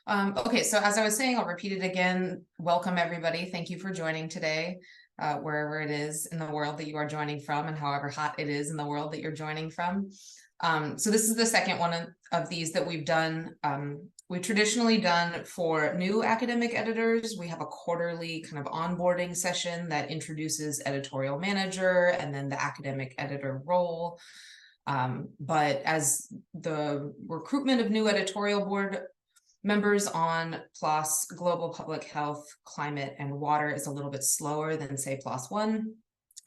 Okay, so as I was saying, I'll repeat it again. Welcome, everybody. Thank you for joining today, wherever it is in the world that you are joining from and however hot it is in the world that you're joining from. So this is the second one of these that we've done. We've traditionally done for new academic editors. We have a quarterly kind of onboarding session that introduces editorial manager and then the academic editor role. But as the recruitment of new editorial board members on PLOS Global Public Health, Climate, and Water is a little bit slower than, say, PLOS 1.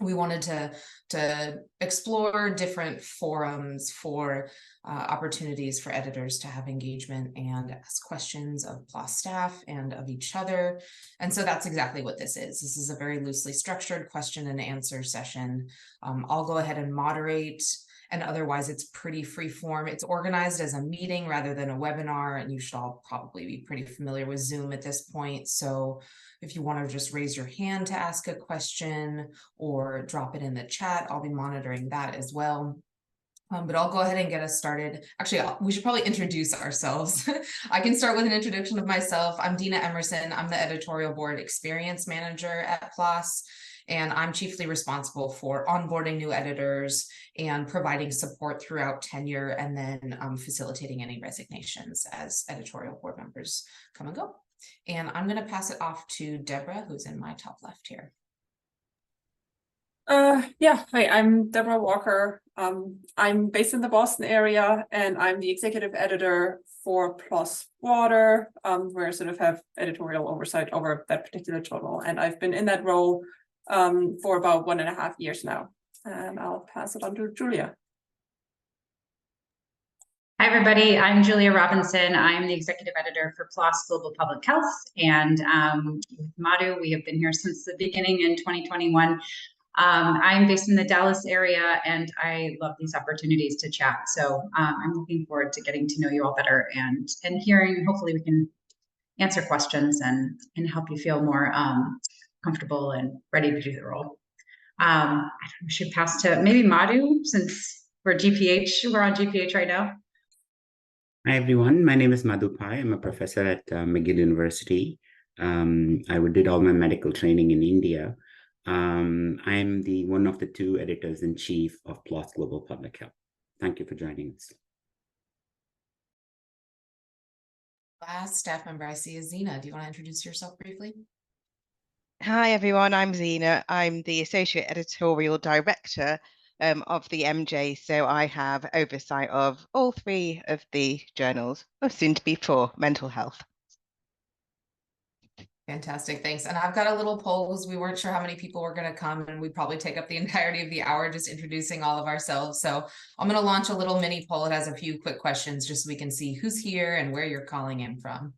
We wanted to explore different forums for opportunities for editors to have engagement and ask questions of PLOS staff and of each other. And so that's exactly what this is. This is a very loosely structured question and answer session. I'll go ahead and moderate. And otherwise, it's pretty free form. It's organized as a meeting rather than a webinar, and you should all probably be pretty familiar with Zoom at this point. So if you want to just raise your hand to ask a question or drop it in the chat, I'll be monitoring that as well. But I'll go ahead and get us started. Actually, we should probably introduce ourselves. I can start with an introduction of myself. I'm Dina Emerson. I'm the editorial board experience manager at PLOS. And I'm chiefly responsible for onboarding new editors and providing support throughout tenure and then facilitating any resignations as editorial board members come and go. And I'm going to pass it off to Debora, who's in my top left here. Yeah, hi, I'm Debora Walker. I'm based in the Boston area, and I'm the executive editor for PLOS Water, where I sort of have editorial oversight over that particular journal. And I've been in that role for about 1.5 years now. And I'll pass it on to Julia. Hi, everybody. I'm Julia Robinson. I'm the executive editor for PLOS Global Public Health. And with Madhu, we have been here since the beginning in 2021. I'm based in the Dallas area, and I love these opportunities to chat. So I'm looking forward to getting to know you all better and hearing. Hopefully we can answer questions and help you feel more comfortable and ready to do the role. I should pass to maybe Madhu, since we're on GPH right now. Hi, everyone. My name is Madhukar. I'm a professor at McGill University. I did all my medical training in India. I'm one of the 2 editors-in-chief of PLOS Global Public Health. Thank you for joining us. Last staff member I see is Zena. Do you want to introduce yourself briefly? Hi, everyone. I'm Zena. I'm the Associate Editorial Director of the MJ, so I have oversight of all 3 of the journals, or soon to be 4, mental health. Fantastic, thanks. And I've got a little poll because we weren't sure how many people were going to come, and we'd probably take up the entirety of the hour just introducing all of ourselves. So I'm going to launch a little mini poll. It has a few quick questions just so we can see who's here and where you're calling in from.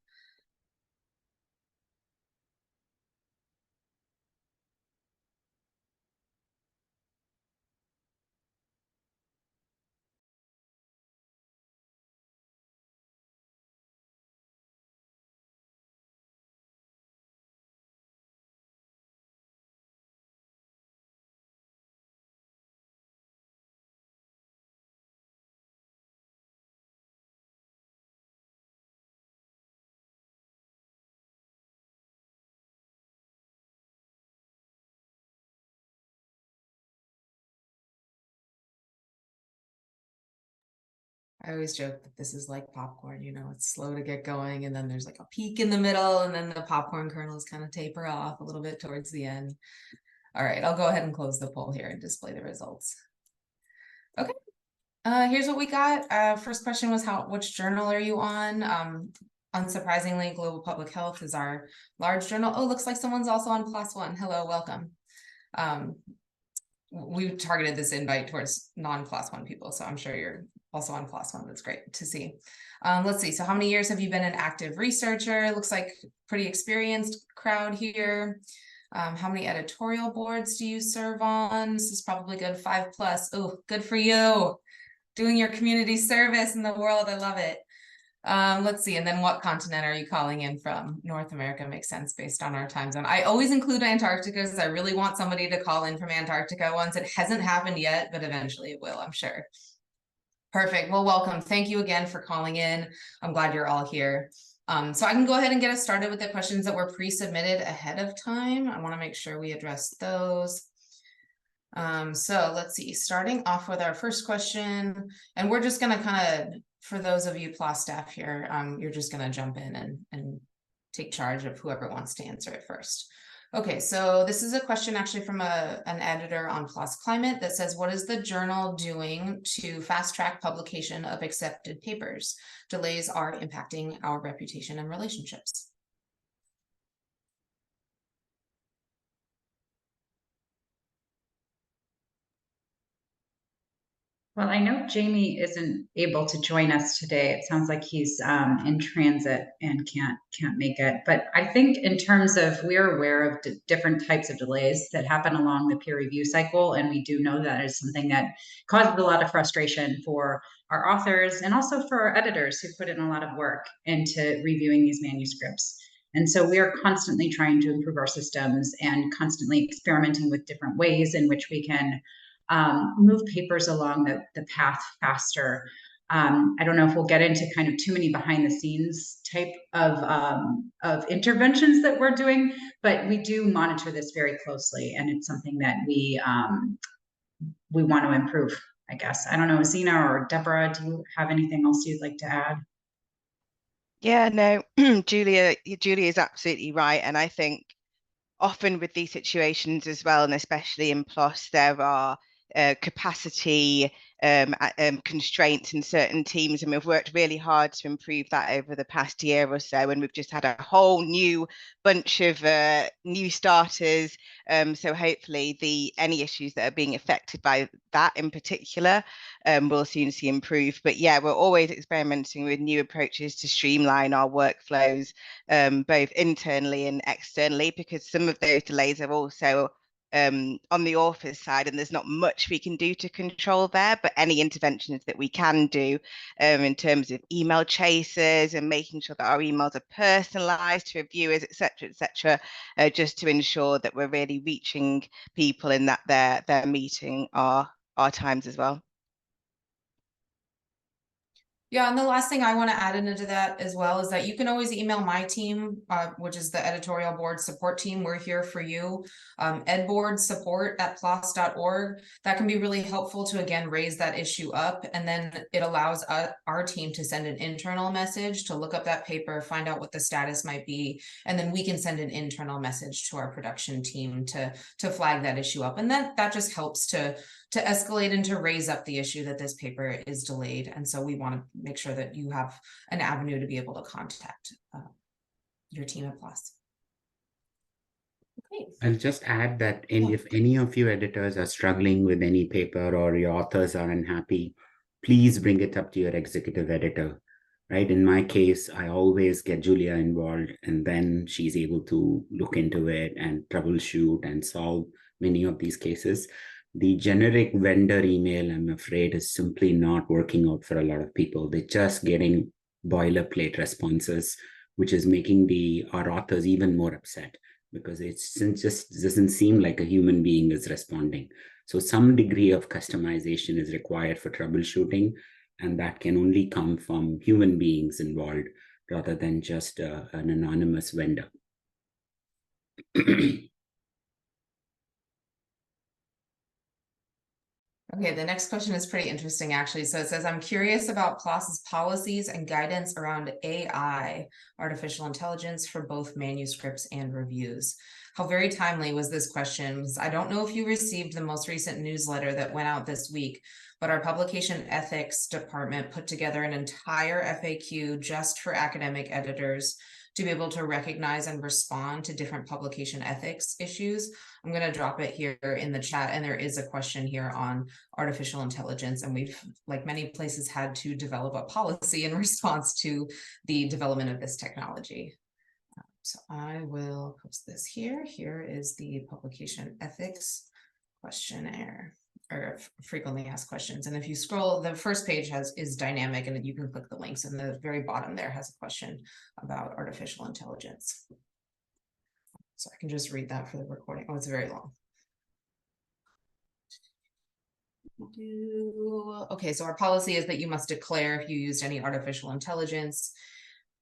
I always joke that this is like popcorn, you know, it's slow to get going and then there's like a peak in the middle and then the popcorn kernels kind of taper off a little bit towards the end. All right, I'll go ahead and close the poll here and display the results. Okay, here's what we got. First question was which journal are you on? Unsurprisingly, Global Public Health is our large journal. Oh, looks like someone's also on PLOS 1. Hello, welcome. We targeted this invite towards non-PLOS 1 people, so I'm sure you're also on PLOS 1. That's great to see. Let's see. So how many years have you been an active researcher? Looks like pretty experienced crowd here. How many editorial boards do you serve on? This is probably good, 5+. Oh, good for you. Doing your community service in the world. I love it. Let's see. And then what continent are you calling in from? North America makes sense based on our time zone. I always include Antarctica because I really want somebody to call in from Antarctica once. It hasn't happened yet, but eventually it will, I'm sure. Perfect. Well, welcome. Thank you again for calling in. I'm glad you're all here. So I can go ahead and get us started with the questions that were pre-submitted ahead of time. I want to make sure we address those. So let's see, starting off with our first question, and we're just going to kind of, for those of you PLOS staff here, you're just going to jump in and take charge of whoever wants to answer it first. Okay, so this is a question actually from an editor on PLOS Climate that says, what is the journal doing to fast track publication of accepted papers? Delays are impacting our reputation and relationships. Well, I know Jamie isn't able to join us today. It sounds like he's in transit and can't make it. But I think in terms of, we're aware of different types of delays that happen along the peer review cycle, and we do know that is something that causes a lot of frustration for our authors and also for our editors who put in a lot of work into reviewing these manuscripts. And so we are constantly trying to improve our systems and constantly experimenting with different ways in which we can move papers along the path faster. I don't know if we'll get into kind of too many behind the scenes type of interventions that we're doing, but we do monitor this very closely, and it's something that we want to improve, I guess. I don't know, Zena or Debora, do you have anything else you'd like to add? Yeah, no, Julia is absolutely right. And I think often with these situations as well, and especially in PLOS, there are capacity constraints in certain teams, and we've worked really hard to improve that over the past year or so, and we've just had a whole new bunch of new starters, so hopefully any issues that are being affected by that in particular we'll soon see improve. But yeah, we're always experimenting with new approaches to streamline our workflows, both internally and externally, because some of those delays are also on the author's side, and there's not much we can do to control there, but any interventions that we can do in terms of email chasers and making sure that our emails are personalized to reviewers, etc., just to ensure that we're really reaching people in that they're meeting our times as well. Yeah, and the last thing I want to add into that as well is that you can always email my team, which is the editorial board support team. We're here for you. edboardsupport@plos.org. That can be really helpful to, again, raise that issue up. And then it allows our team to send an internal message to look up that paper, find out what the status might be. And then we can send an internal message to our production team to flag that issue up. And that just helps to escalate and to raise up the issue that this paper is delayed. And so we want to make sure that you have an avenue to be able to contact your team at PLOS. Okay. I'll just add that if any of you editors are struggling with any paper or your authors are unhappy, please bring it up to your executive editor, right? In my case, I always get Julia involved, and then she's able to look into it and troubleshoot and solve many of these cases. The generic vendor email, I'm afraid, is simply not working out for a lot of people. They're just getting boilerplate responses, which is making our authors even more upset, because it just doesn't seem like a human being is responding. So some degree of customization is required for troubleshooting, and that can only come from human beings involved rather than just an anonymous vendor. Okay, the next question is pretty interesting, actually. So it says, I'm curious about PLOS's policies and guidance around AI, artificial intelligence, for both manuscripts and reviews. How very timely was this question? I don't know if you received the most recent newsletter that went out this week, but our publication ethics department put together an entire FAQ just for academic editors to be able to recognize and respond to different publication ethics issues. I'm going to drop it here in the chat, and there is a question here on artificial intelligence, and we've, like many places, had to develop a policy in response to the development of this technology. So I will post this here. Here is the publication ethics questionnaire, or frequently asked questions. And if you scroll, the first page is dynamic, and you can click the links, and the very bottom there has a question about artificial intelligence. So I can just read that for the recording. Oh, it's very long. Okay, so our policy is that you must declare if you used any artificial intelligence.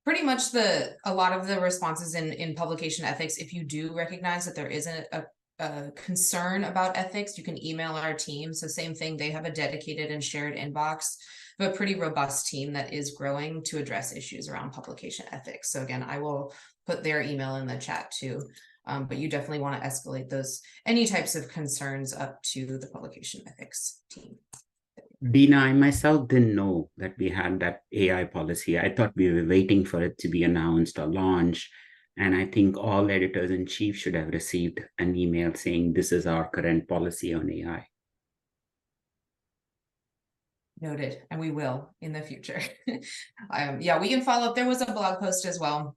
pretty much a lot of the responses in publication ethics, if you do recognize that there isn't a concern about ethics, you can email our team. So same thing, they have a dedicated and shared inbox, but a pretty robust team that is growing to address issues around publication ethics. So again, I will put their email in the chat too. But you definitely want to escalate any types of concerns up to the publication ethics team. Dina, I myself didn't know that we had that AI policy. I thought we were waiting for it to be announced or launched. And I think all editors-in-chief should have received an email saying, this is our current policy on AI. Noted, and we will in the future. Yeah, we can follow up. There was a blog post as well.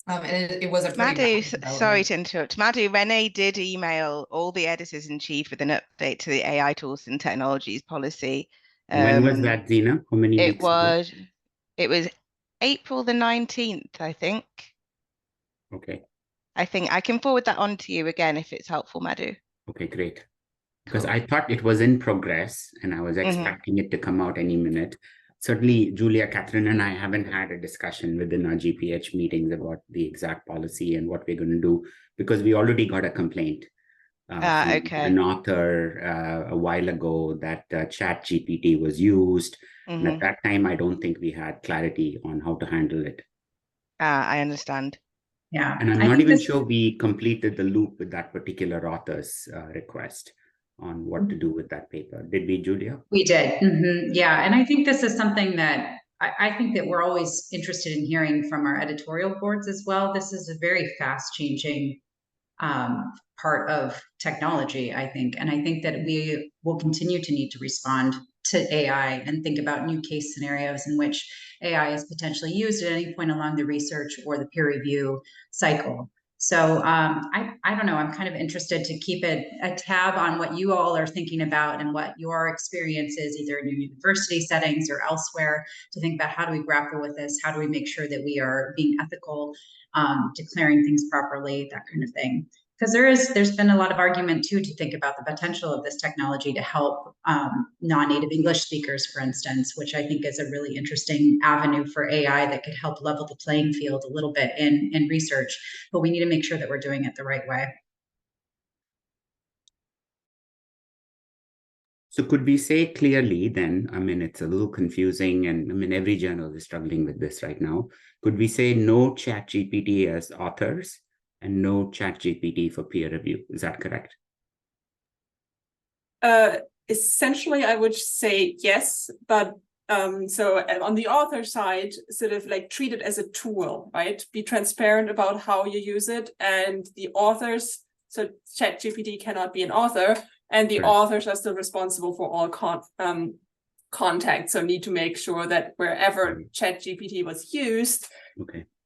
And it was a pretty Madhu, rapid sorry development. to interrupt. Madhu, Renee did email all the editors-in-chief with an update to the AI tools and technologies policy. When was that, Zena? How many It weeks ago? was April the 19th, I think. Okay. I think I can forward that on to you again if it's helpful, Madhu. Okay, great. Because Cool. I thought it was in progress and I was expecting it to come out any minute. Certainly, Julia, Catherine, and I haven't had a discussion within our GPH meetings about the exact policy and what we're going to do, because we already got a complaint from Okay. an author a while ago that ChatGPT was used. And at that time, I don't think we had clarity on how to handle it. I understand. Yeah. And I'm not even sure we completed the loop with that particular author's request on what to do with that paper. Did we, Julia? We did. Yeah. And I think this is something that I think that we're always interested in hearing from our editorial boards as well. This is a very fast changing part of technology, I think. And I think that we will continue to need to respond to AI and think about new case scenarios in which AI is potentially used at any point along the research or the peer review cycle. So I don't know, I'm kind of interested to keep a tab on what you all are thinking about and what your experience is, either in your university settings or elsewhere, to think about how do we grapple with this? How do we make sure that we are being ethical, declaring things properly, that kind of thing. Because there's been a lot of argument too to think about the potential of this technology to help non-native English speakers, for instance, which I think is a really interesting avenue for AI that could help level the playing field a little bit in research. But we need to make sure that we're doing it the right way. So could we say clearly then, I mean, it's a little confusing, and I mean, every journal is struggling with this right now. Could we say no ChatGPT as authors and no ChatGPT for peer review? Is that correct? Essentially, I would say yes, but so on the author side, sort of like treat it as a tool, right? Be transparent about how you use it, and the authors, so ChatGPT cannot be an author, and the authors are still responsible for all contact. So need to make sure that wherever ChatGPT was used,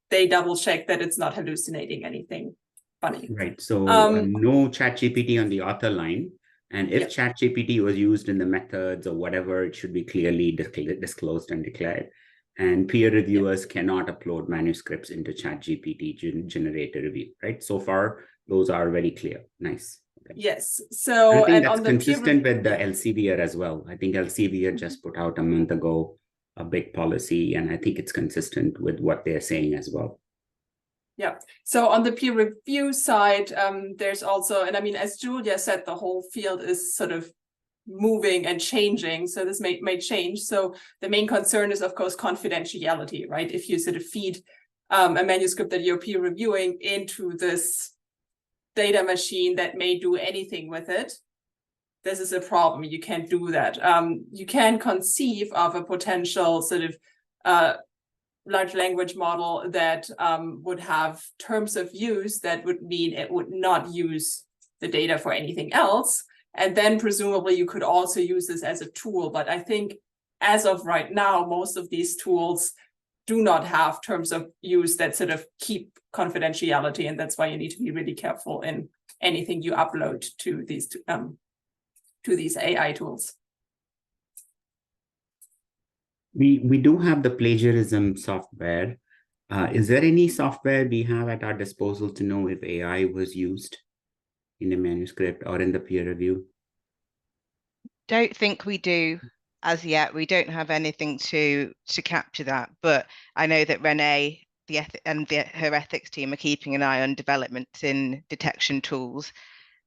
they double check that it's not hallucinating anything funny. Right. So no ChatGPT on the author line. And if ChatGPT was used in the methods or whatever, it should be clearly disclosed and declared. And peer reviewers cannot upload manuscripts into ChatGPT generate a review, right? So far, those are very clear. Nice. Okay. Yes. So I think that's on the consistent with the Elsevier as well. I think Elsevier just put out a month ago a big policy, and I think it's consistent with what they're saying as well. Yeah. So on the peer review side, there's also, and I mean, as Julia said, the whole field is sort of moving and changing. So this may change. So the main concern is, of course, confidentiality, right? If you sort of feed a manuscript that you're peer reviewing into this data machine that may do anything with it, this is a problem. You can't do that. You can conceive of a potential sort of large language model that would have terms of use that would mean it would not use the data for anything else. And then presumably you could also use this as a tool. But I think as of right now, most of these tools do not have terms of use that sort of keep confidentiality. And that's why you need to be really careful in anything you upload to these AI tools. We do have the plagiarism software. Is there any software we have at our disposal to know if AI was used in a manuscript or in the peer review? Don't think we do as yet. We don't have anything to capture that, but I know that Renee her ethics team are keeping an eye on developments in detection tools,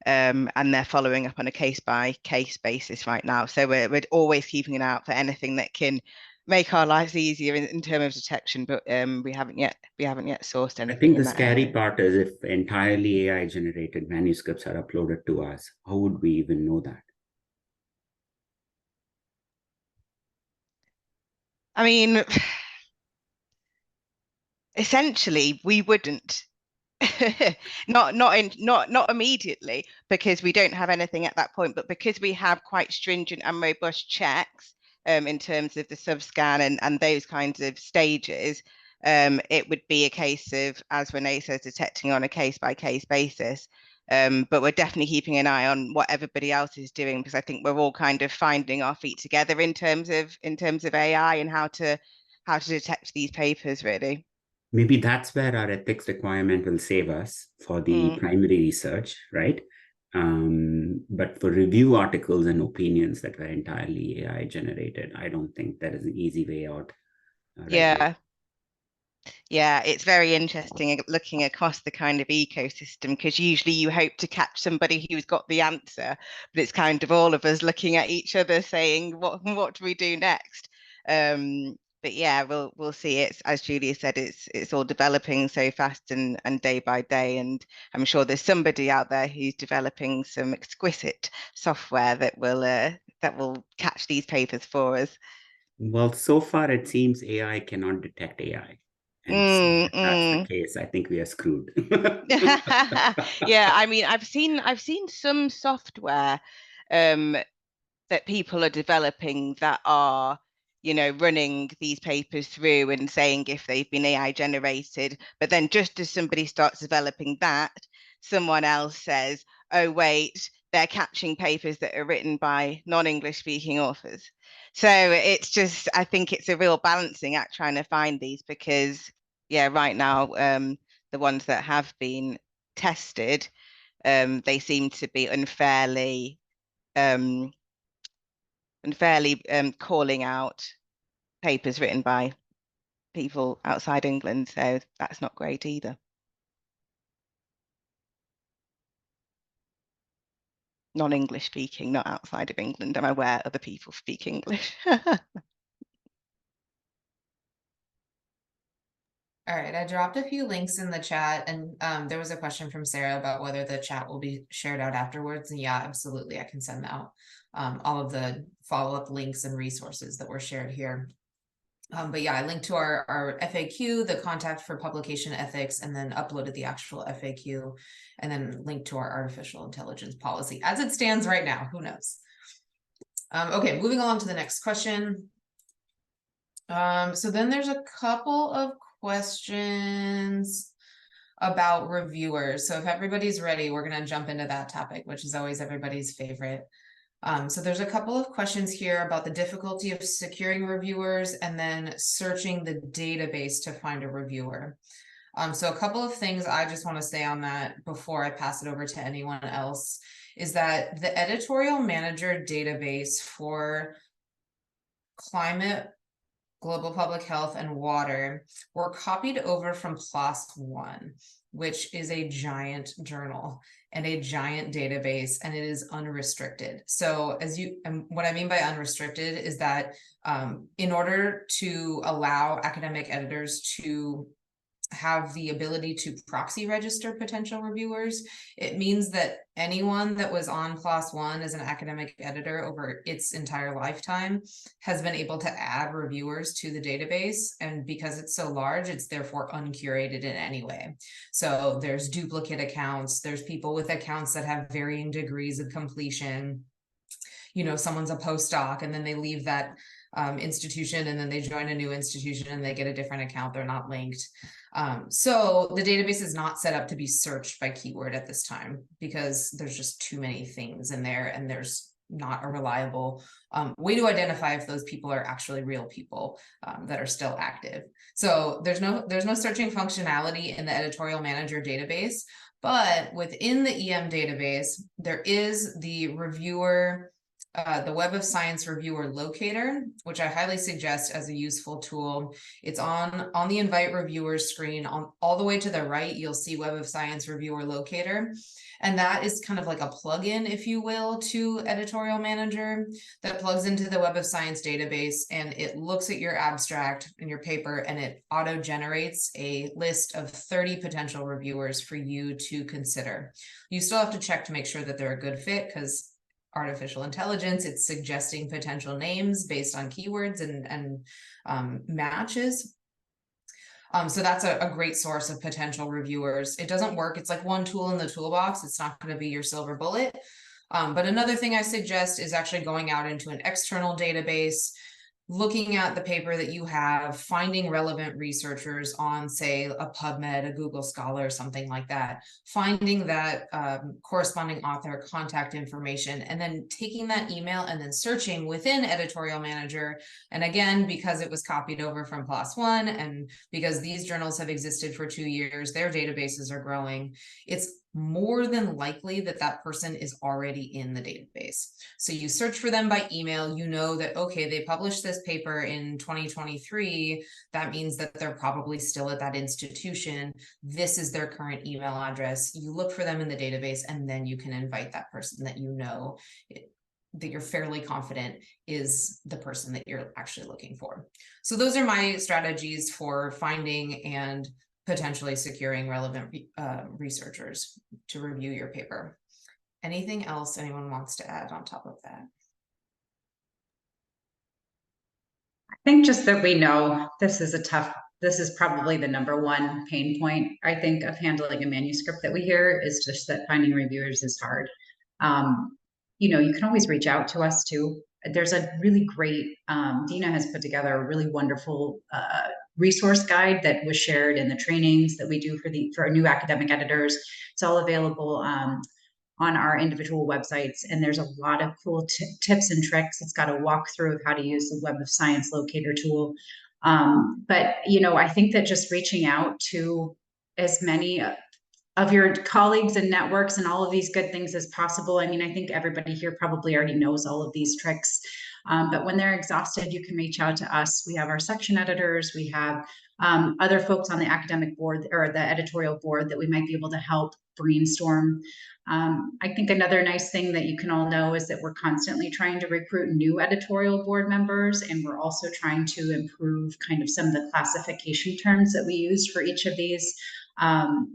and they're following up on a case-by-case basis right now. So we're always keeping an eye out for anything that can make our lives easier in terms of detection, but we haven't yet sourced anything. I think in the that scary area. part is if entirely AI generated manuscripts are uploaded to us, how would we even know that? I mean, essentially, we wouldn't. not immediately, because we don't have anything at that point, but because we have quite stringent and robust checks in terms of the subscan and those kinds of stages, it would be a case of, as Renee says, detecting on a case-by-case basis. But we're definitely keeping an eye on what everybody else is doing, because I think we're all kind of finding our feet together in terms of AI and how to detect these papers, really. Maybe that's where our ethics requirement will save us for the primary research, right? But for review articles and opinions that were entirely AI generated, I don't think there is an easy way out. Yeah, it's very interesting looking across the kind of ecosystem, because usually you hope to catch somebody who's got the answer, but it's kind of all of us looking at each other saying, what do we do next? But yeah, we'll see. It's, as Julia said, it's all developing so fast and day by day, and I'm sure there's somebody out there who's developing some exquisite software that will catch these papers for us. Well, so far it seems AI cannot detect AI. And so if that's the case, I think we are screwed. Yeah, I mean, I've seen some software that people are developing that are, running these papers through and saying if they've been AI generated. But then just as somebody starts developing that, someone else says, oh, wait, they're catching papers that are written by non-English speaking authors. So it's just, I think it's a real balancing act trying to find these, because, yeah, right now, the ones that have been tested, they seem to be unfairly calling out papers written by people outside England. So that's not great either. Non-English speaking, not outside of England. I'm aware other people speak English. All right, I dropped a few links in the chat, and there was a question from Sarah about whether the chat will be shared out afterwards. And yeah, absolutely, I can send out all of the follow-up links and resources that were shared here. But yeah, I linked to our FAQ, the contact for publication ethics, and then uploaded the actual FAQ, and then linked to our artificial intelligence policy as it stands right now. Who knows? Okay, moving along to the next question. So then there's a couple of questions about reviewers. So if everybody's ready, we're going to jump into that topic, which is always everybody's favorite. So there's a couple of questions here about the difficulty of securing reviewers and then searching the database to find a reviewer. So a couple of things I just want to say on that before I pass it over to anyone else is that the editorial manager database for climate, global public health, and water were copied over from PLOS 1, which is a giant journal and a giant database, and it is unrestricted. So and what I mean by unrestricted is that in order to allow academic editors to have the ability to proxy register potential reviewers, it means that anyone that was on PLOS 1 as an academic editor over its entire lifetime has been able to add reviewers to the database. And because it's so large, it's therefore uncurated in any way. So there's duplicate accounts, there's people with accounts that have varying degrees of completion. Someone's a postdoc and then they leave that institution and then they join a new institution and they get a different account, they're not linked. So the database is not set up to be searched by keyword at this time because there's just too many things in there, and there's not a reliable way to identify if those people are actually real people that are still active. So there's no searching functionality in the editorial manager database, but within the EM database, there is the reviewer the Web of Science Reviewer Locator, which I highly suggest as a useful tool. It's on the Invite Reviewers screen. On all the way to the right, you'll see Web of Science Reviewer Locator. And that is kind of like a plugin, if you will, to Editorial Manager that plugs into the Web of Science database, and it looks at your abstract and your paper, and it auto-generates a list of 30 potential reviewers for you to consider. You still have to check to make sure that they're a good fit, because artificial intelligence, it's suggesting potential names based on keywords and matches. So that's a great source of potential reviewers. It doesn't work. It's like one tool in the toolbox. It's not going to be your silver bullet. But another thing I suggest is actually going out into an external database, looking at the paper that you have, finding relevant researchers on, say, a PubMed, a Google Scholar, something like that, finding that corresponding author contact information, and then taking that email and then searching within Editorial Manager. And again, because it was copied over from PLOS One, and because these journals have existed for 2 years, their databases are growing, it's more than likely that that person is already in the database. So you search for them by email, you know that, okay, they published this paper in 2023. That means that they're probably still at that institution. This is their current email address. You look for them in the database, and then you can invite that person that you know, that you're fairly confident is the person that you're actually looking for. So those are my strategies for finding and potentially securing relevant researchers to review your paper. Anything else anyone wants to add on top of that? I think just that we know this is probably the #1 pain point, I think, of handling a manuscript that we hear, is just that finding reviewers is hard. You know, you can always reach out to us too. There's a really great, Dina has put together a really wonderful resource guide that was shared in the trainings that we do for new academic editors. It's all available on our individual websites, and there's a lot of cool tips and tricks. It's got a walkthrough of how to use the Web of Science locator tool. But, you know, I think that just reaching out to as many of your colleagues and networks and all of these good things as possible. I mean, I think everybody here probably already knows all of these tricks, but when they're exhausted, you can reach out to us. We have our section editors, we have other folks on the academic board or the editorial board that we might be able to help brainstorm. I think another nice thing that you can all know is that we're constantly trying to recruit new editorial board members, and we're also trying to improve kind of some of the classification terms that we use for each of these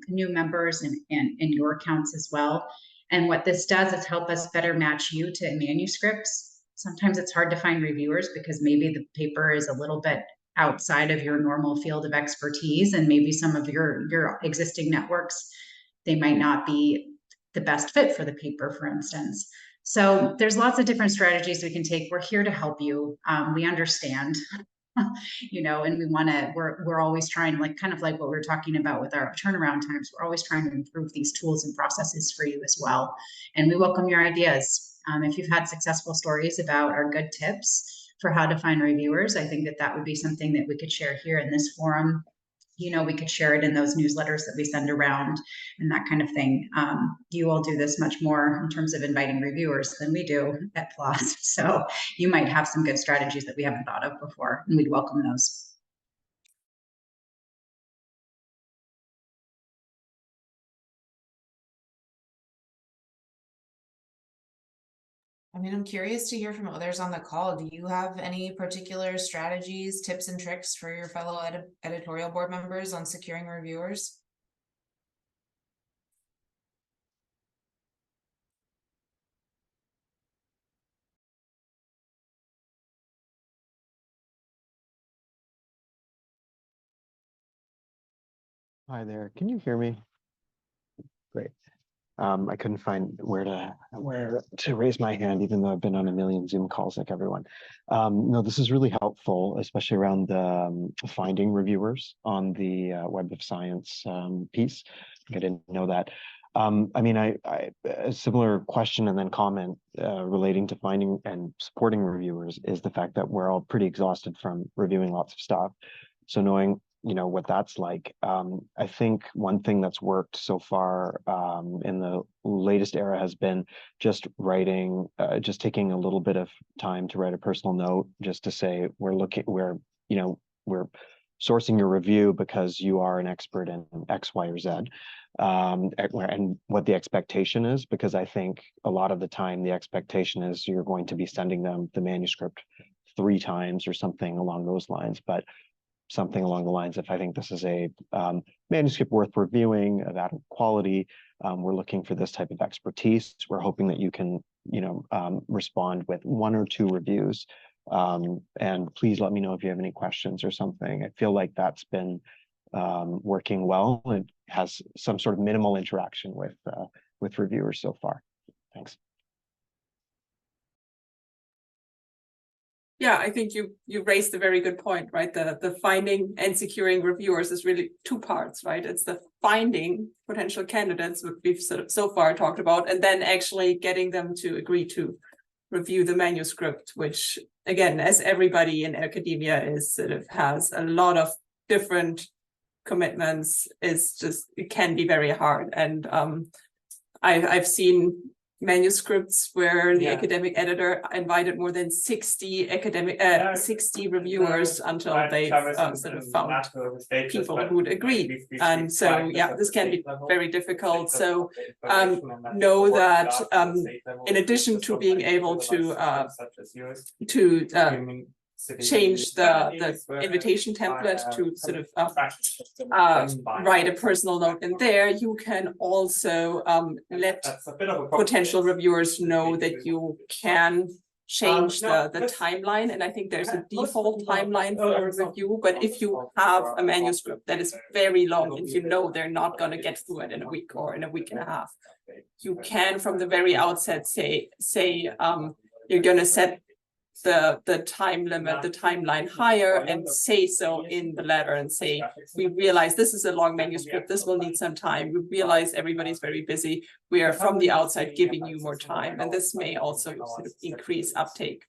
new members and in your accounts as well. And what this does is help us better match you to manuscripts. Sometimes it's hard to find reviewers because maybe the paper is a little bit outside of your normal field of expertise, and maybe some of your existing networks, they might not be the best fit for the paper, for instance. So there's lots of different strategies we can take. We're here to help you. We understand, you know, and we're always trying, like kind of like what we're talking about with our turnaround times. We're always trying to improve these tools and processes for you as well. And we welcome your ideas. If you've had successful stories about our good tips for how to find reviewers, I think that would be something that we could share here in this forum. You know, we could share it in those newsletters that we send around and that kind of thing. You all do this much more in terms of inviting reviewers than we do at PLOS. So you might have some good strategies that we haven't thought of before, and we'd welcome those. I mean, I'm curious to hear from others on the call. Do you have any particular strategies, tips, and tricks for your fellow editorial board members on securing reviewers? Hi there. Can you hear me? Great. I couldn't find where to raise my hand, even though I've been on a million Zoom calls like everyone. No, this is really helpful, especially around the finding reviewers on the Web of Science piece. I didn't know that. I mean, a similar question and then comment relating to finding and supporting reviewers is the fact that we're all pretty exhausted from reviewing lots of stuff. So knowing what that's like. I think one thing that's worked so far in the latest era has been just writing, just taking a little bit of time to write a personal note, just to say we're sourcing your review because you are an expert in X, Y, or Z, and what the expectation is, because I think a lot of the time the expectation is you're going to be sending them the manuscript 3 times or something along those lines, but something along the lines of, I think this is a manuscript worth reviewing, of adequate quality. We're looking for this type of expertise. We're hoping that you can, respond with 1 or 2 reviews. And please let me know if you have any questions or something. I feel like that's been working well. It has some sort of minimal interaction with reviewers so far. Thanks. Yeah, I think you raised a very good point, right? The finding and securing reviewers is really 2 parts, right? It's the finding potential candidates, what we've sort of so far talked about, and then actually getting them to agree to review the manuscript, which again, as everybody in academia is sort of has a lot of different commitments, it can be very hard. And I've seen manuscripts where the academic editor invited more than 60 reviewers until they've sort of found people who would agree. And so, yeah, this can be very difficult. So know that in addition to being able to change the invitation template to sort of write a personal note in there, you can also let potential reviewers know that you can change the timeline. And I think there's a default timeline for a review, but if you have a manuscript that is very long and you know they're not going to get through it in a week or in a week and a half, you can from the very outset say you're going to set the time limit, the timeline higher, and say so in the letter, and say, we realize this is a long manuscript, this will need some time, we realize everybody's very busy, we are from the outside giving you more time, and this may also sort of increase uptake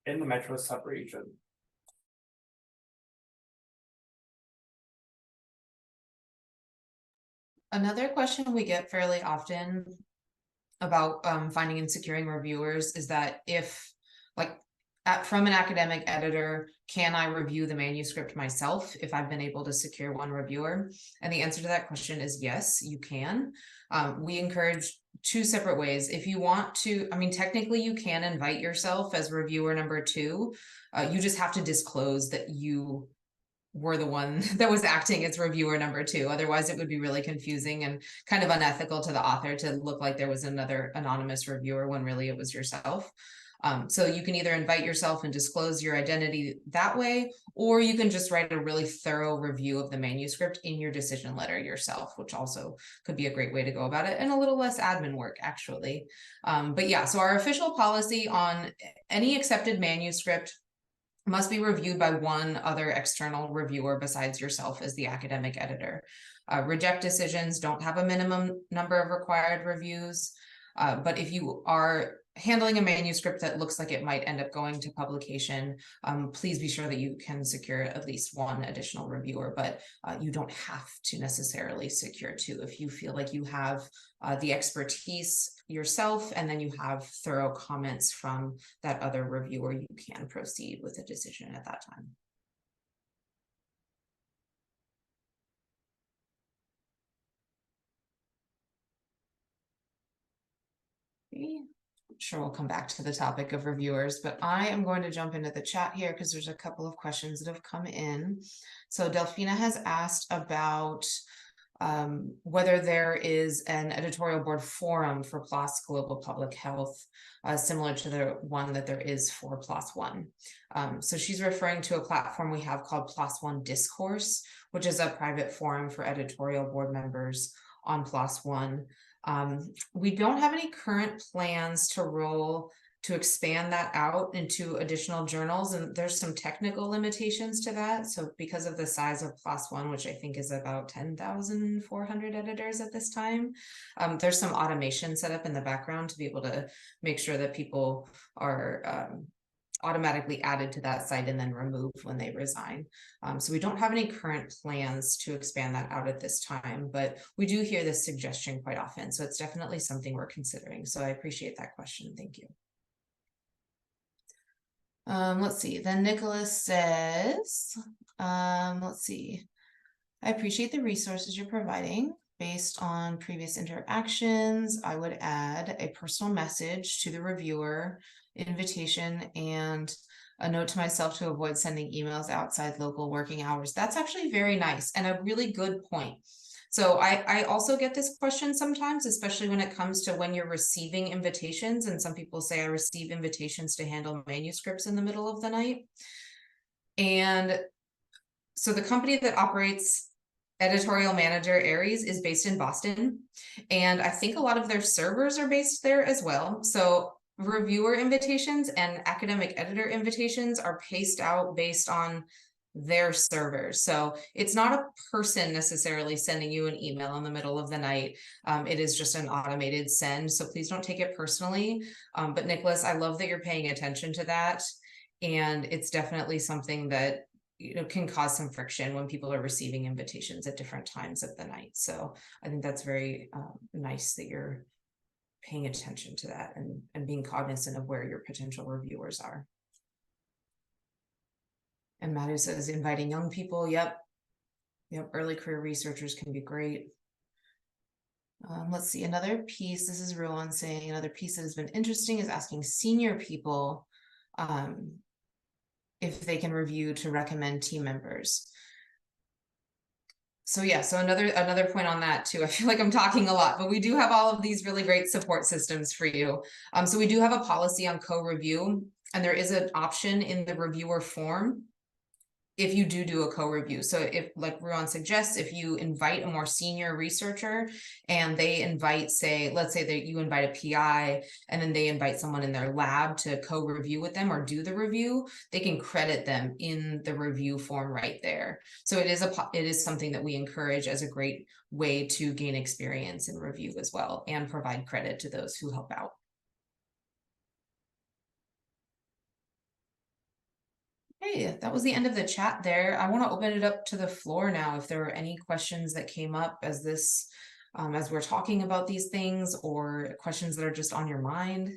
in the metro subregion. Another question we get fairly often about finding and securing reviewers is that if, like, from an academic editor, can I review the manuscript myself if I've been able to secure 1 reviewer? And the answer to that question is yes, you can. We encourage 2 separate ways. If you want to, I mean, technically you can invite yourself as reviewer number 2. You just have to disclose that you were the one that was acting as reviewer number 2. Otherwise, it would be really confusing and kind of unethical to the author to look like there was another anonymous reviewer when really it was yourself. So you can either invite yourself and disclose your identity that way, or you can just write a really thorough review of the manuscript in your decision letter yourself, which also could be a great way to go about it, and a little less admin work, actually. But yeah, so our official policy on any accepted manuscript must be reviewed by 1 other external reviewer besides yourself as the academic editor. Reject decisions don't have a minimum number of required reviews, but if you are handling a manuscript that looks like it might end up going to publication, please be sure that you can secure at least 1 additional reviewer, but you don't have to necessarily secure 2. If you feel like you have the expertise yourself and then you have thorough comments from that other reviewer, you can proceed with a decision at that time. Okay. Sure, we'll come back to the topic of reviewers, but I am going to jump into the chat here because there's a couple of questions that have come in. So Delphina has asked about whether there is an editorial board forum for PLOS Global Public Health, similar to the one that there is for PLOS One. So she's referring to a platform we have called PLOS One Discourse, which is a private forum for editorial board members on PLOS One. We don't have any current plans to expand that out into additional journals, and there's some technical limitations to that. So because of the size of PLOS One, which I think is about 10,400 editors at this time, there's some automation set up in the background to be able to make sure that people are automatically added to that site and then removed when they resign. So we don't have any current plans to expand that out at this time, but we do hear this suggestion quite often. So it's definitely something we're considering. So I appreciate that question. Thank you. Let's see. Then Nicholas says, let's see. I appreciate the resources you're providing. Based on previous interactions, I would add a personal message to the reviewer, invitation, and a note to myself to avoid sending emails outside local working hours. That's actually very nice and a really good point. So I also get this question sometimes, especially when it comes to when you're receiving invitations. And some people say I receive invitations to handle manuscripts in the middle of the night. And so the company that operates Editorial Manager Aries is based in Boston. And I think a lot of their servers are based there as well. So reviewer invitations and academic editor invitations are paced out based on their servers. So it's not a person necessarily sending you an email in the middle of the night. It is just an automated send. So please don't take it personally. But Nicholas, I love that you're paying attention to that. And it's definitely something that can cause some friction when people are receiving invitations at different times of the night. So I think that's very nice that you're paying attention to that and being cognizant of where your potential reviewers are. And Madhu says inviting young people. Yep. Early career researchers can be great. Let's see, another piece. This is Rowan saying another piece that has been interesting is asking senior people if they can review to recommend team members. So yeah, so another point on that too. I feel like I'm talking a lot, but we do have all of these really great support systems for you. So we do have a policy on co-review, and there is an option in the reviewer form if you do a co-review. So if, like Ruan suggests, if you invite a more senior researcher and they invite, say, let's say that you invite a PI and then they invite someone in their lab to co-review with them or do the review, they can credit them in the review form right there. So it is something that we encourage as a great way to gain experience in review as well and provide credit to those who help out. Hey, that was the end of the chat there. I want to open it up to the floor now if there are any questions that came up as this, as we're talking about these things, or questions that are just on your mind.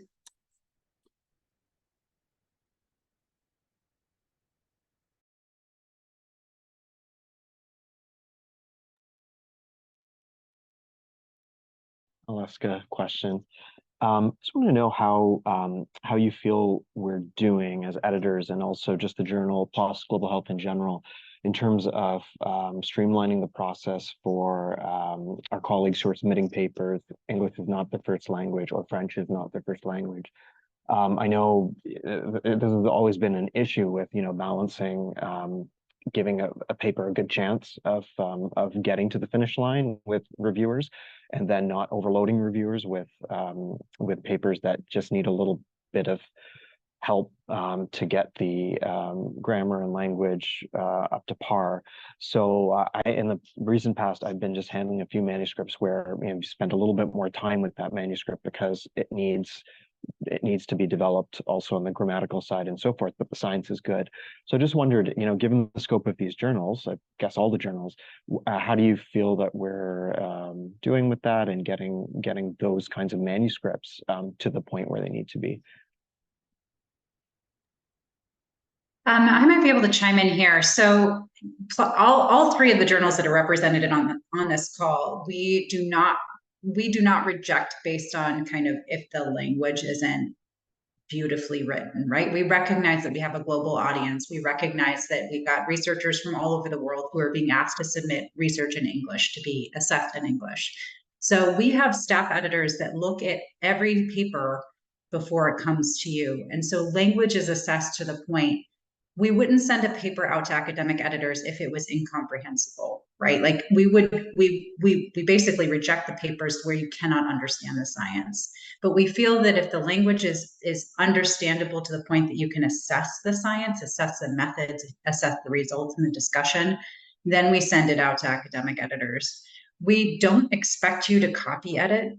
I'll ask a question. Just want to know how you feel we're doing as editors, and also just the journal PLOS Global Health in general, in terms of streamlining the process for our colleagues who are submitting papers. English is not their first language, or French is not their first language. I know this has always been an issue with balancing giving a paper a good chance of getting to the finish line with reviewers, and then not overloading reviewers with papers that just need a little bit of help to get the grammar and language up to par. So in the recent past, I've been just handling a few manuscripts where you spend a little bit more time with that manuscript because it needs to be developed also on the grammatical side and so forth, but the science is good. So I just wondered, given the scope of these journals, I guess all the journals, how do you feel that we're doing with that and getting those kinds of manuscripts to the point where they need to be? I might be able to chime in here. So all three of the journals that are represented on this call, we do not reject based on kind of if the language isn't beautifully written, right? We recognize that we have a global audience. We recognize that we've got researchers from all over the world who are being asked to submit research in English to be assessed in English. So we have staff editors that look at every paper before it comes to you. And so language is assessed to the point. We wouldn't send a paper out to academic editors if it was incomprehensible, right? Like we basically reject the papers where you cannot understand the science. But we feel that if the language is understandable to the point that you can assess the science, assess the methods, assess the results in the discussion, then we send it out to academic editors. We don't expect you to copy edit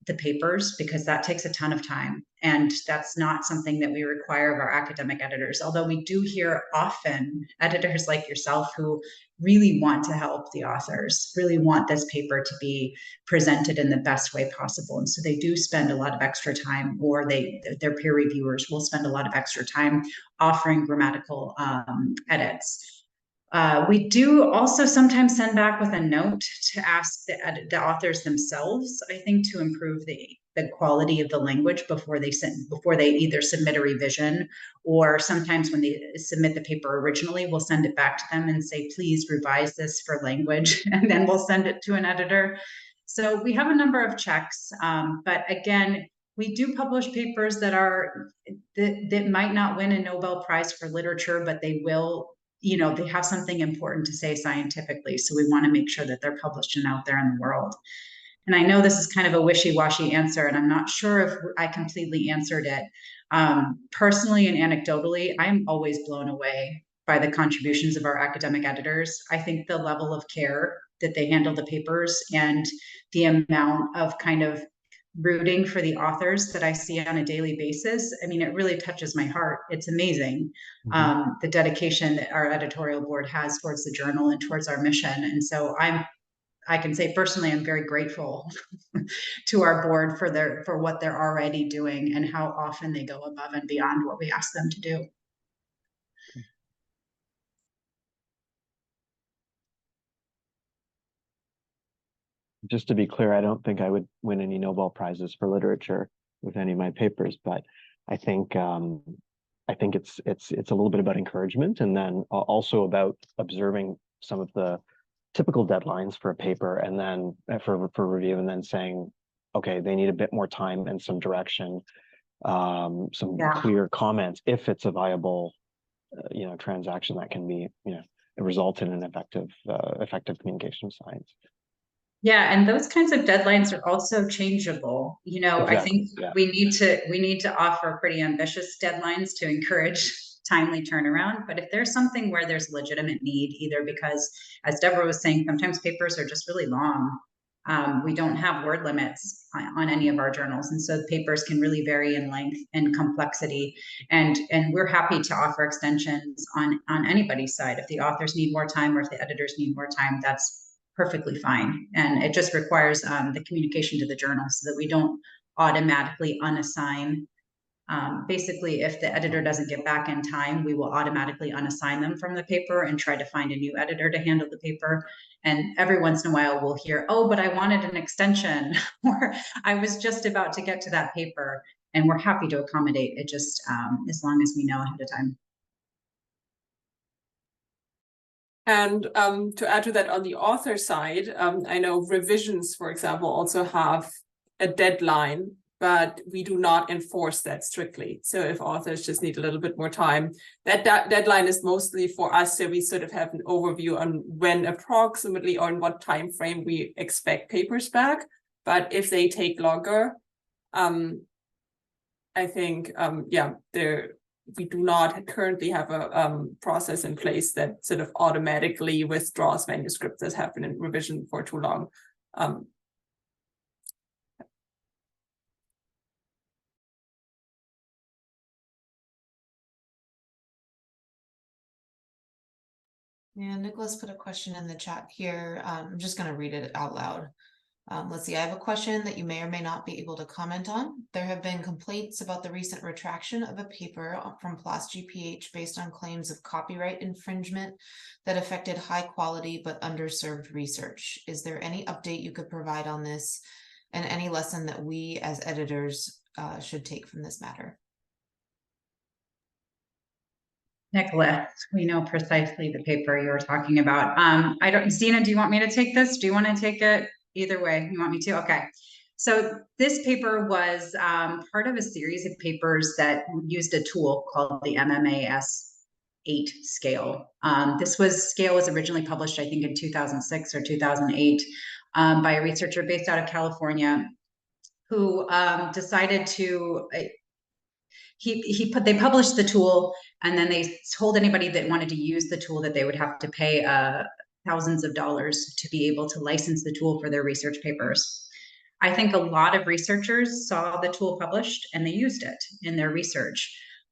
the papers, because that takes a ton of time. And that's not something that we require of our academic editors. Although we do hear often editors like yourself who really want to help the authors, really want this paper to be presented in the best way possible. And so they do spend a lot of extra time, or their peer reviewers will spend a lot of extra time offering grammatical edits. We do also sometimes send back with a note to ask the authors themselves, I think, to improve the quality of the language before they either submit a revision, or sometimes when they submit the paper originally, we'll send it back to them and say, please revise this for language, and then we'll send it to an editor. So we have a number of checks, but again, we do publish papers that might not win a Nobel Prize for literature, but they will, they have something important to say scientifically. So we want to make sure that they're published and out there in the world. And I know this is kind of a wishy-washy answer, and I'm not sure if I completely answered it. Personally and anecdotally, I'm always blown away by the contributions of our academic editors. I think the level of care that they handle the papers and the amount of kind of rooting for the authors that I see on a daily basis, I mean, it really touches my heart. It's amazing, the dedication that our editorial board has towards the journal and towards our mission. And so I can say personally, I'm very grateful to our board for what they're already doing and how often they go above and beyond what we ask them to do. Just to be clear, I don't think I would win any Nobel Prizes for literature with any of my papers, but I think it's a little bit about encouragement, and then also about observing some of the typical deadlines for a paper, and then for review, and then saying, okay, they need a bit more time and some direction, some clear comments if it's a viable, transaction that can be, result in an effective communication of science. Yeah, and those kinds of deadlines are also changeable. Exactly, I think we need to offer pretty ambitious deadlines to encourage timely turnaround. But if there's something where there's legitimate need, either because, as Debora was saying, sometimes papers are just really long. We don't have word limits on any of our journals, and so the papers can really vary in length and complexity. And we're happy to offer extensions on anybody's side. If the authors need more time, or if the editors need more time, that's perfectly fine. And it just requires the communication to the journal so that we don't automatically unassign. Basically, if the editor doesn't get back in time, we will automatically unassign them from the paper and try to find a new editor to handle the paper. And every once in a while we'll hear, oh, but I wanted an extension, or I was just about to get to that paper. And we're happy to accommodate it, just as long as we know ahead of time. And to add to that, on the author side, I know revisions, for example, also have a deadline, but we do not enforce that strictly. So if authors just need a little bit more time, that deadline is mostly for us, so we sort of have an overview on when approximately, or in what time frame we expect papers back. But if they take longer, I think, we do not currently have a process in place that sort of automatically withdraws manuscripts that have been in revision for too long. Yeah, Nicholas put a question in the chat here. I'm just going to read it out loud. Let's see, I have a question that you may or may not be able to comment on. There have been complaints about the recent retraction of a paper from PLOS GPH based on claims of copyright infringement that affected high quality but underserved research. Is there any update you could provide on this, and any lesson that we as editors should take from this matter? Nicholas, we know precisely the paper you're talking about. Zena, do you want me to take this? Do you want to take it? Either way, you want me to? Okay. So this paper was part of a series of papers that used a tool called the MMAS 8 scale. This scale was originally published, I think, in 2006 or 2008 by a researcher based out of California who decided to, they published the tool, and then they told anybody that wanted to use the tool that they would have to pay thousands of dollars to be able to license the tool for their research papers. I think a lot of researchers saw the tool published and they used it in their research.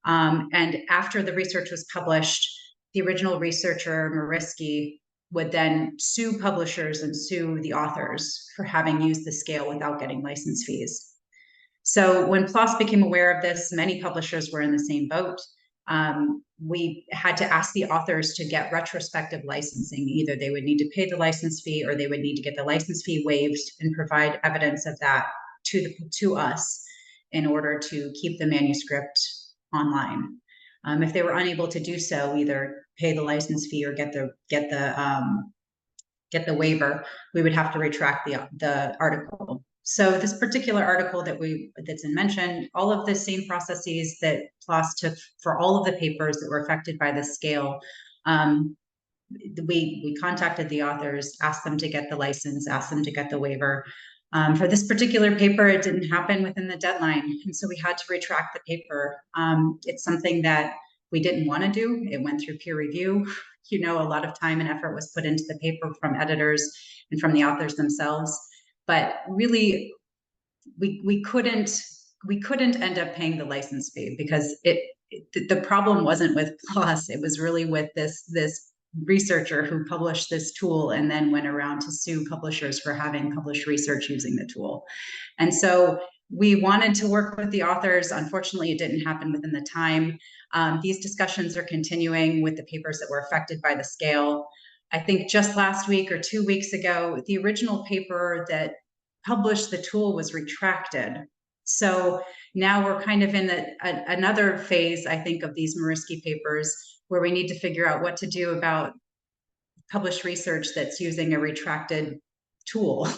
And after the research was published, the original researcher, Mariski, would then sue publishers and sue the authors for having used the scale without getting license fees. So when PLOS became aware of this, many publishers were in the same boat. We had to ask the authors to get retrospective licensing. Either they would need to pay the license fee or they would need to get the license fee waived and provide evidence of that to us in order to keep the manuscript online. If they were unable to do so, either pay the license fee or get the waiver, we would have to retract the article. So this particular article that's in mention, all of the same processes that PLOS took for all of the papers that were affected by the scale, we contacted the authors, asked them to get the license, asked them to get the waiver. For this particular paper, it didn't happen within the deadline, and so we had to retract the paper. It's something that we didn't want to do. It went through peer review. A lot of time and effort was put into the paper from editors and from the authors themselves. But really, we couldn't end up paying the license fee because the problem wasn't with PLOS. It was really with this researcher who published this tool and then went around to sue publishers for having published research using the tool. And so we wanted to work with the authors. Unfortunately, it didn't happen within the time. These discussions are continuing with the papers that were affected by the scale. I think just last week or 2 weeks ago, the original paper that published the tool was retracted. So now we're kind of in another phase, I think, of these Mariski papers where we need to figure out what to do about published research that's using a retracted tool.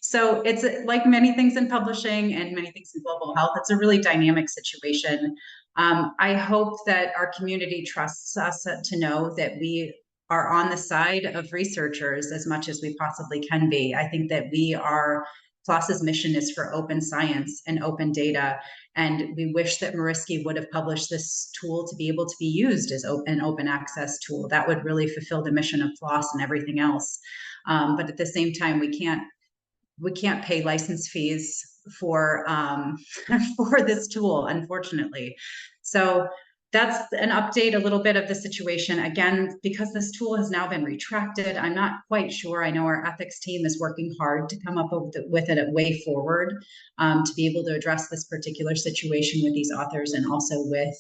So it's like many things in publishing and many things in global health, it's a really dynamic situation. I hope that our community trusts us to know that we are on the side of researchers as much as we possibly can be. I think that PLOS's mission is for open science and open data. And we wish that Mariski would have published this tool to be able to be used as an open access tool. That would really fulfill the mission of PLOS and everything else. But at the same time, we can't pay license fees for this tool, unfortunately. So that's an update, a little bit of the situation. Again, because this tool has now been retracted, I'm not quite sure. I know our ethics team is working hard to come up with a way forward to be able to address this particular situation with these authors and also with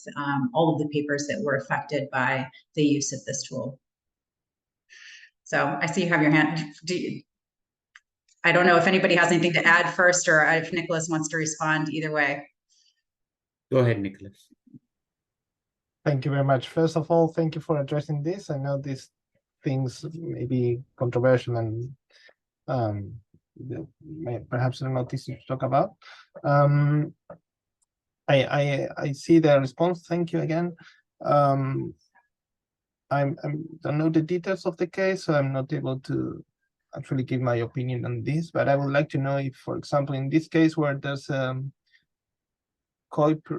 all of the papers that were affected by the use of this tool. So I see you have your hand. I don't know if anybody has anything to add first or if Nicholas wants to respond either way. Go ahead, Nicholas. Thank you very much. First of all, thank you for addressing this. I know these things may be controversial and perhaps not easy to talk about. I see the response. Thank you again. I don't know the details of the case, so I'm not able to actually give my opinion on this, but I would like to know if, for example, in this case where there's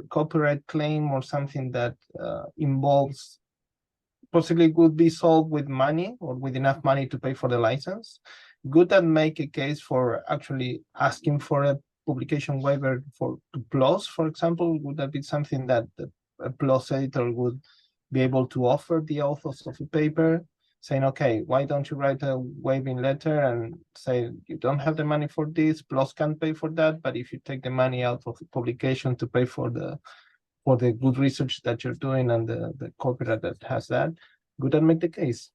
copyright claim or something that involves possibly could be solved with money or with enough money to pay for the license, would that make a case for actually asking for a publication waiver to PLOS, for example? Would that be something that a PLOS editor would be able to offer the authors of a paper, saying, okay, why don't you write a waiving letter and say you don't have the money for this, PLOS can't pay for that, but if you take the money out of the publication to pay for the good research that you're doing and the copyright that has that, would that make the case?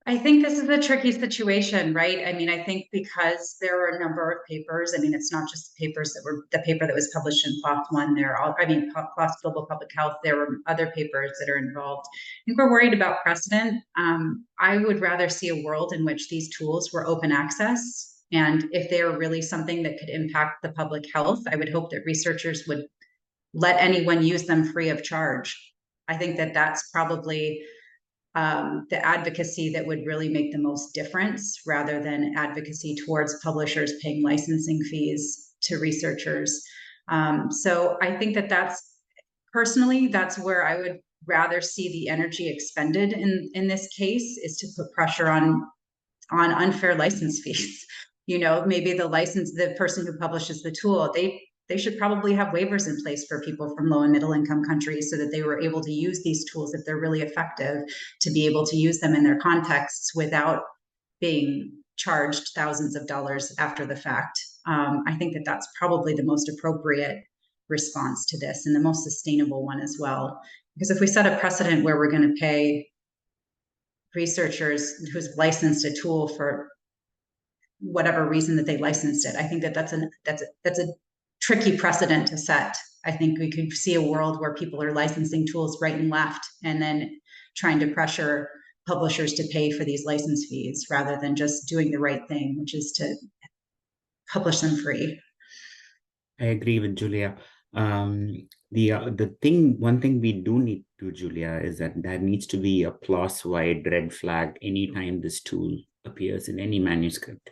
I think this is a tricky situation, right? I mean, I think because there were a number of papers, I mean, it's not just the papers that were the paper that was published in PLOS 1, PLOS Global Public Health, there were other papers that are involved. I think we're worried about precedent. I would rather see a world in which these tools were open access. And if they are really something that could impact the public health, I would hope that researchers would let anyone use them free of charge. I think that that's probably the advocacy that would really make the most difference rather than advocacy towards publishers paying licensing fees to researchers. So I think that personally, that's where I would rather see the energy expended in this case, is to put pressure on unfair license fees. You know, maybe the person who publishes the tool, they should probably have waivers in place for people from low and middle income countries so that they were able to use these tools, if they're really effective, to be able to use them in their contexts without being charged thousands of dollars after the fact. I think that that's probably the most appropriate response to this, and the most sustainable one as well. Because if we set a precedent where we're going to pay researchers who's licensed a tool for whatever reason that they licensed it, I think that that's a tricky precedent to set. I think we could see a world where people are licensing tools right and left, and then trying to pressure publishers to pay for these license fees rather than just doing the right thing, which is to publish them free. I agree with Julia. One thing we do need to, Julia, is that there needs to be a PLOS-wide red flag anytime this tool appears in any manuscript,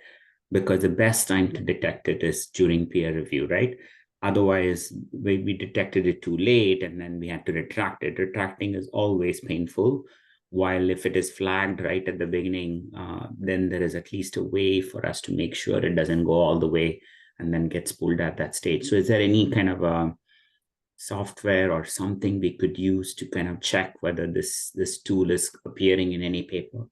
because the best time to detect it is during peer review, right? Otherwise, we detected it too late and then we had to retract it. Retracting is always painful. While if it is flagged right at the beginning, then there is at least a way for us to make sure it doesn't go all the way and then gets pulled at that stage. So is there any kind of a software or something we could use to kind of check whether this tool is appearing in any paper?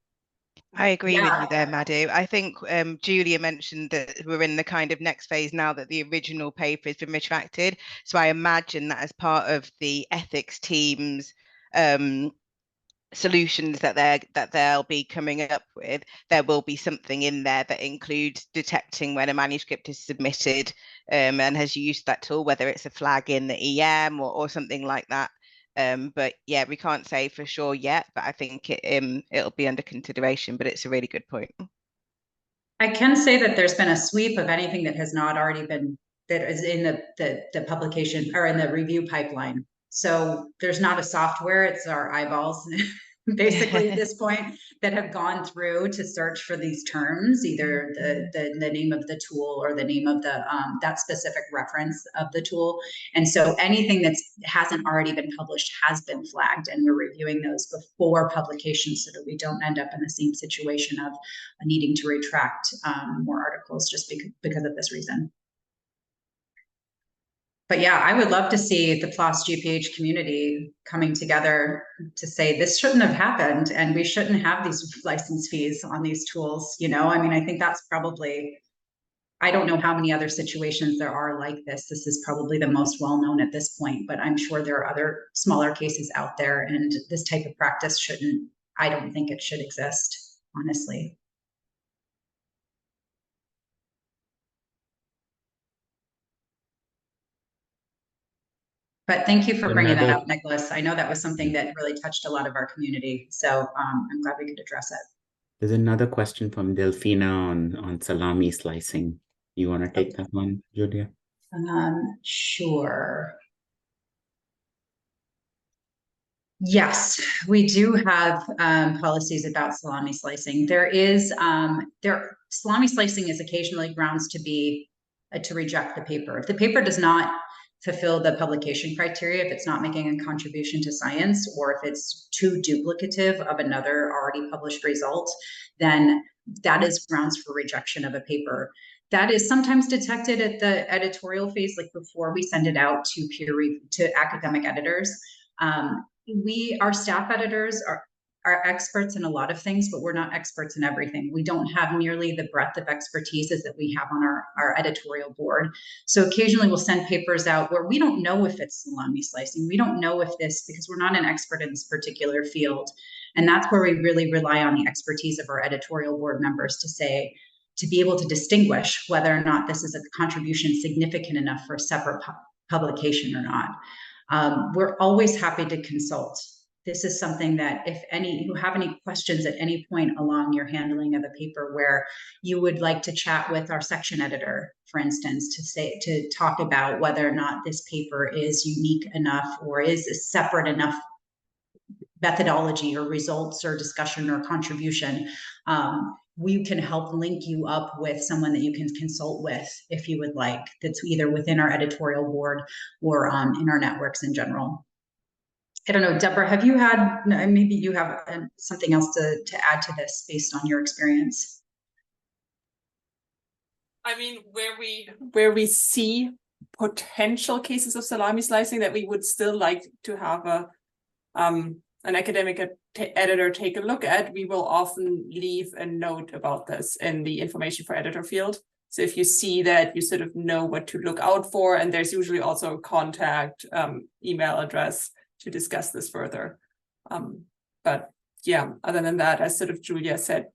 I agree with you there, Madhu. I think Julia mentioned that we're in the kind of next phase now that the original paper has been retracted. So I imagine that as part of the ethics team's solutions that they'll be coming up with, there will be something in there that includes detecting when a manuscript is submitted and has used that tool, whether it's a flag in the EM or something like that. But yeah, we can't say for sure yet, but I think it'll be under consideration. But it's a really good point. I can say that there's been a sweep of anything that has not already been, that is in the publication or in the review pipeline. So there's not a software, it's our eyeballs basically at this point that have gone through to search for these terms, either the name of the tool or the name of the that specific reference of the tool. And so anything that hasn't already been published has been flagged, and we're reviewing those before publication so that we don't end up in the same situation of needing to retract more articles just because of this reason. But yeah, I would love to see the PLOS GPH community coming together to say this shouldn't have happened and we shouldn't have these license fees on these tools. You know, I mean, I think that's probably, I don't know how many other situations there are like this. This is probably the most well-known at this point, but I'm sure there are other smaller cases out there, and this type of practice shouldn't, I don't think it should exist, honestly. But thank you for bringing that up, Nicholas. I know that was something that really touched a lot of our community. So I'm glad we could address it. There's another question from Delphina on salami slicing. You want to take that one, Julia? Sure. Yes, we do have policies about salami slicing. Salami slicing is occasionally grounds to reject the paper. If the paper does not fulfill the publication criteria, if it's not making a contribution to science, or if it's too duplicative of another already published result, then that is grounds for rejection of a paper. That is sometimes detected at the editorial phase, like before we send it out to to academic editors. Our staff editors are experts in a lot of things, but we're not experts in everything. We don't have nearly the breadth of expertise as that we have on our editorial board. So occasionally we'll send papers out where we don't know if it's salami slicing. We don't know if because we're not an expert in this particular field. And that's where we really rely on the expertise of our editorial board members to be able to distinguish whether or not this is a contribution significant enough for a separate publication or not. We're always happy to consult. This is something that if you have any questions at any point along your handling of the paper where you would like to chat with our section editor, for instance, to talk about whether or not this paper is unique enough or is a separate enough methodology or results or discussion or contribution, we can help link you up with someone that you can consult with if you would like, that's either within our editorial board or in our networks in general. I don't know, Deborah, have you had, maybe you have something else to add to this based on your experience? I mean, where we see potential cases of salami slicing that we would still like to have an academic editor take a look at, we will often leave a note about this in the information for editor field. So if you see that, you sort of know what to look out for, and there's usually also a contact email address to discuss this further. But yeah, other than that, as sort of Julia said,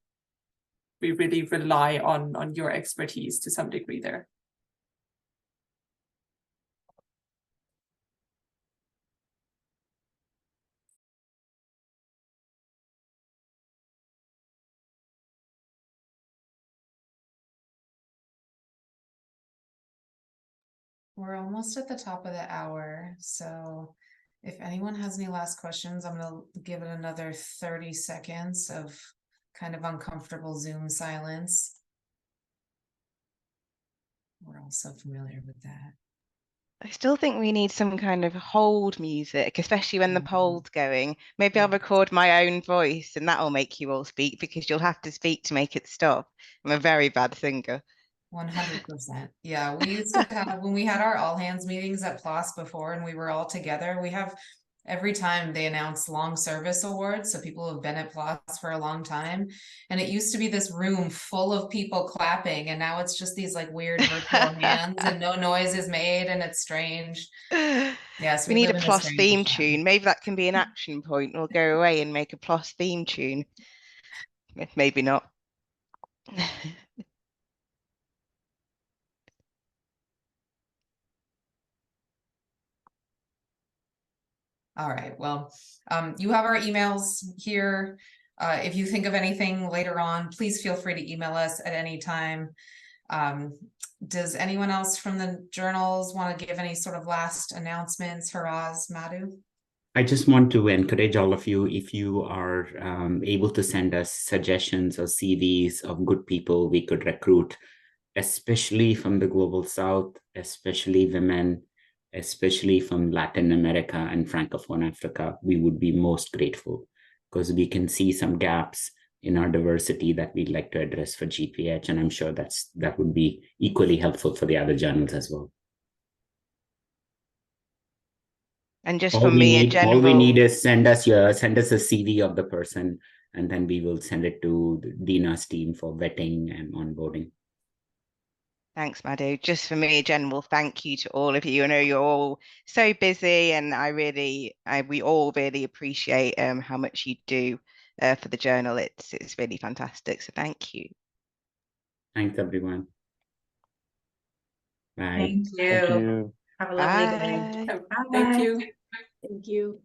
we really rely on your expertise to some degree there. We're almost at the top of the hour, so if anyone has any last questions, I'm gonna give it another 30 seconds of kind of uncomfortable Zoom silence. We're all so familiar with that. I still think we need some kind of hold music, especially when the poll's going. Maybe I'll record my own voice and that'll make you all speak, because you'll have to speak to make it stop. I'm a very bad singer. 100%. Yeah, we used to have, when we had our all hands meetings at PLOS before and we were all together, we have every time they announce long service awards, so people have been at PLOS for a long time, and it used to be this room full of people clapping, and now it's just these like weird virtual hands and no noise is made, and it's strange. Yes, We need a live in PLOS strange theme time. tune. Maybe that can be an action point. We'll go away and make a PLOS theme tune. Maybe not. All right, well, you have our emails here. If you think of anything later on, please feel free to email us at any time. Does anyone else from the journals want to give any sort of last announcements? Haraz, Madhu? I just want to encourage all of you, if you are able to send us suggestions or CVs of good people we could recruit, especially from the Global South, especially women, especially from Latin America and Francophone Africa, we would be most grateful, because we can see some gaps in our diversity that we'd like to address for GPH, and I'm sure that would be equally helpful for the other journals as well. And just for me, a general... all we need is send us a CV of the person, and then we will send it to Dina's team for vetting and onboarding. Thanks, Madhu. Just for me, a general thank you to all of you. I know you're all so busy, and we all really appreciate how much you do for the journal. It's really fantastic. So thank you. Thanks, everyone. Bye. Thank you. Thank you. Have a lovely day. Bye. Thank you. Thank you.